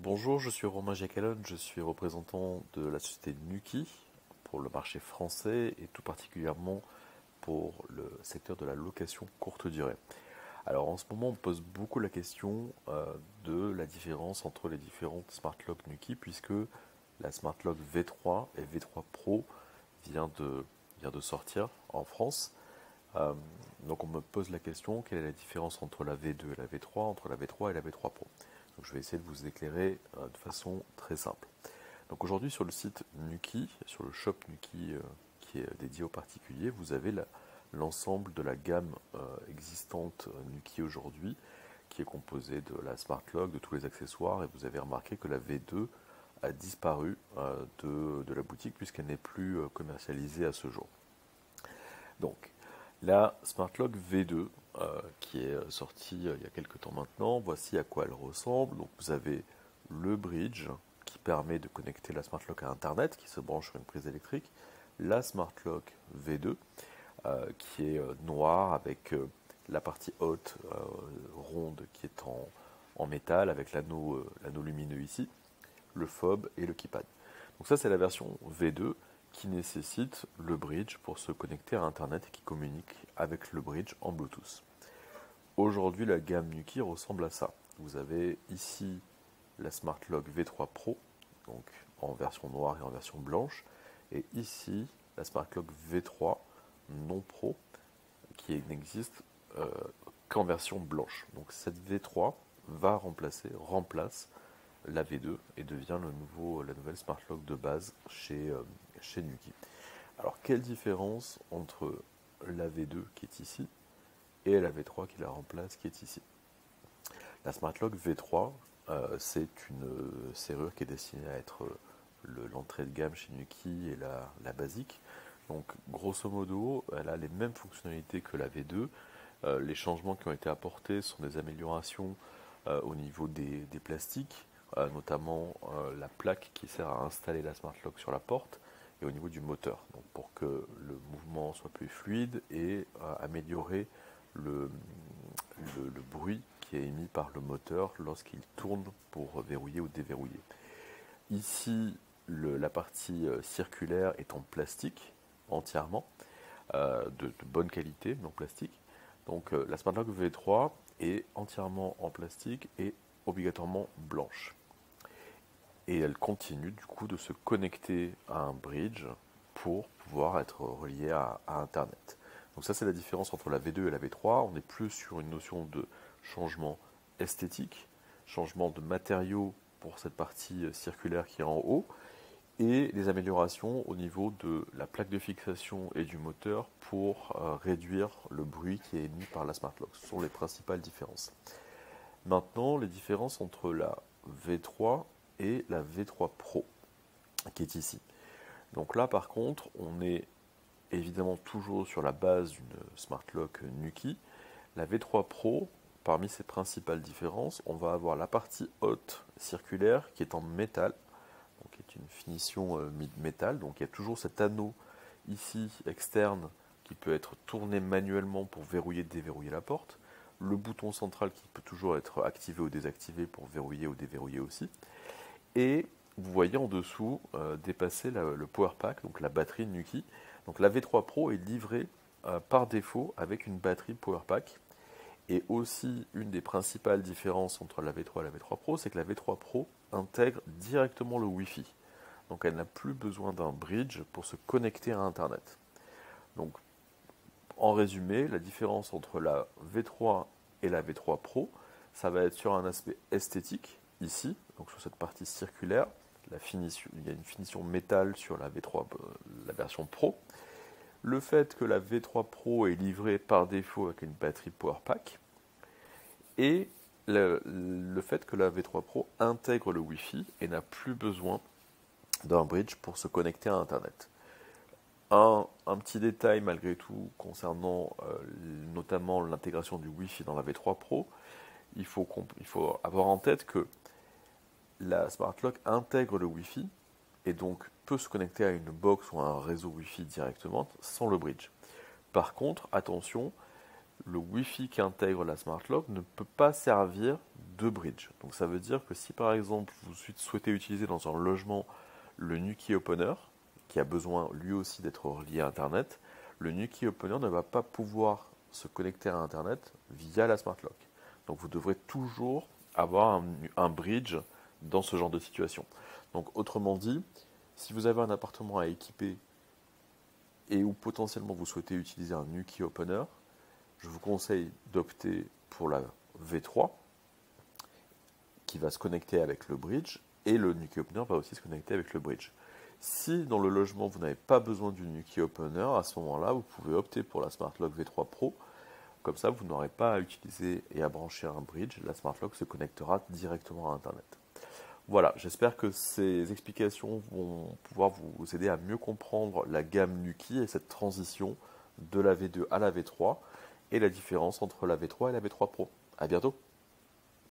Bonjour, je suis Romain Jacalone, je suis représentant de la société Nuki pour le marché français et tout particulièrement pour le secteur de la location courte durée. Alors en ce moment, on pose beaucoup la question de la différence entre les différentes Smart Lock Nuki puisque la Smart Lock V3 et V3 Pro vient de sortir en France. Euh, donc on me pose la question, quelle est la différence entre la V2 et la V3, entre la V3 et la V3 Pro? Donc je vais essayer de vous éclairer de façon très simple. Donc aujourd'hui sur le site Nuki, sur le shop Nuki qui est dédié aux particuliers, vous avez l'ensemble de la gamme existante Nuki aujourd'hui, qui est composée de la Smart Lock, de tous les accessoires, et vous avez remarqué que la V2 a disparu de la boutique puisqu'elle n'est plus commercialisée à ce jour. Donc la Smart Lock V2 qui est sortie il y a quelques temps maintenant, voici à quoi elle ressemble. Donc vous avez le bridge qui permet de connecter la Smart Lock à Internet, qui se branche sur une prise électrique, la Smart Lock V2 qui est noire avec la partie haute ronde qui est en métal avec l'anneau lumineux ici, le fob et le keypad. Donc ça c'est la version V2 qui nécessite le bridge pour se connecter à Internet et qui communique avec le bridge en Bluetooth. Aujourd'hui, la gamme Nuki ressemble à ça. Vous avez ici la Smart Lock V3 Pro, donc en version noire et en version blanche, et ici la Smart Lock V3 non Pro, qui n'existe qu'en version blanche. Donc cette V3 remplace la V2 et devient la nouvelle Smart Lock de base chez Nuki. Alors, quelle différence entre la V2 qui est ici et la V3 qui la remplace qui est ici? La Smart Lock V3, c'est une serrure qui est destinée à être l'entrée de gamme chez Nuki et la basique. Donc, grosso modo, elle a les mêmes fonctionnalités que la V2. Les changements qui ont été apportés sont des améliorations au niveau des plastiques, notamment la plaque qui sert à installer la Smart Lock sur la porte, et au niveau du moteur, donc pour que le mouvement soit plus fluide et améliorer le bruit qui est émis par le moteur lorsqu'il tourne pour verrouiller ou déverrouiller. Ici, la partie circulaire est en plastique entièrement, de bonne qualité, mais en plastique. Donc la Smart Lock V3 est entièrement en plastique et obligatoirement blanche. Et elle continue du coup de se connecter à un bridge pour pouvoir être reliée à Internet. Donc ça c'est la différence entre la V2 et la V3. On est plus sur une notion de changement esthétique, changement de matériaux pour cette partie circulaire qui est en haut, et les améliorations au niveau de la plaque de fixation et du moteur pour réduire le bruit qui est émis par la Smart Lock. Ce sont les principales différences. Maintenant, les différences entre la V3 et la V3 Pro qui est ici. Donc là par contre on est évidemment toujours sur la base d'une Smart Lock Nuki. La V3 Pro, parmi ses principales différences, on va avoir la partie haute circulaire qui est en métal, donc qui est une finition métal, donc il y a toujours cet anneau ici externe qui peut être tourné manuellement pour verrouiller et déverrouiller la porte, le bouton central qui peut toujours être activé ou désactivé pour verrouiller ou déverrouiller aussi. Et vous voyez en dessous dépasser le Power Pack, donc la batterie Nuki. Donc la V3 Pro est livrée par défaut avec une batterie Power Pack. Et aussi, une des principales différences entre la V3 et la V3 Pro, c'est que la V3 Pro intègre directement le Wi-Fi. Donc elle n'a plus besoin d'un bridge pour se connecter à Internet. Donc en résumé, la différence entre la V3 et la V3 Pro, ça va être sur un aspect esthétique, ici, donc sur cette partie circulaire, il y a une finition métal sur la V3, la version Pro. Le fait que la V3 Pro est livrée par défaut avec une batterie Powerpack, et le fait que la V3 Pro intègre le Wi-Fi et n'a plus besoin d'un bridge pour se connecter à Internet. Un petit détail malgré tout concernant notamment l'intégration du Wi-Fi dans la V3 Pro, il faut avoir en tête que la Smart Lock intègre le Wi-Fi et donc peut se connecter à une box ou à un réseau Wi-Fi directement sans le bridge. Par contre, attention, le Wi-Fi qui intègre la Smart Lock ne peut pas servir de bridge. Donc ça veut dire que si par exemple vous souhaitez utiliser dans un logement le Nuki Opener, qui a besoin lui aussi d'être relié à Internet, le Nuki Opener ne va pas pouvoir se connecter à Internet via la Smart Lock. Donc vous devrez toujours avoir un bridge dans ce genre de situation. Donc autrement dit, si vous avez un appartement à équiper et où potentiellement vous souhaitez utiliser un Nuki Opener, je vous conseille d'opter pour la V3 qui va se connecter avec le bridge et le Nuki Opener va aussi se connecter avec le bridge. Si dans le logement vous n'avez pas besoin du Nuki Opener, à ce moment-là vous pouvez opter pour la Smart Lock V3 Pro. Comme ça vous n'aurez pas à utiliser et à brancher un bridge, la Smart Lock se connectera directement à Internet. Voilà, j'espère que ces explications vont pouvoir vous aider à mieux comprendre la gamme Nuki et cette transition de la V2 à la V3 et la différence entre la V3 et la V3 Pro. À bientôt!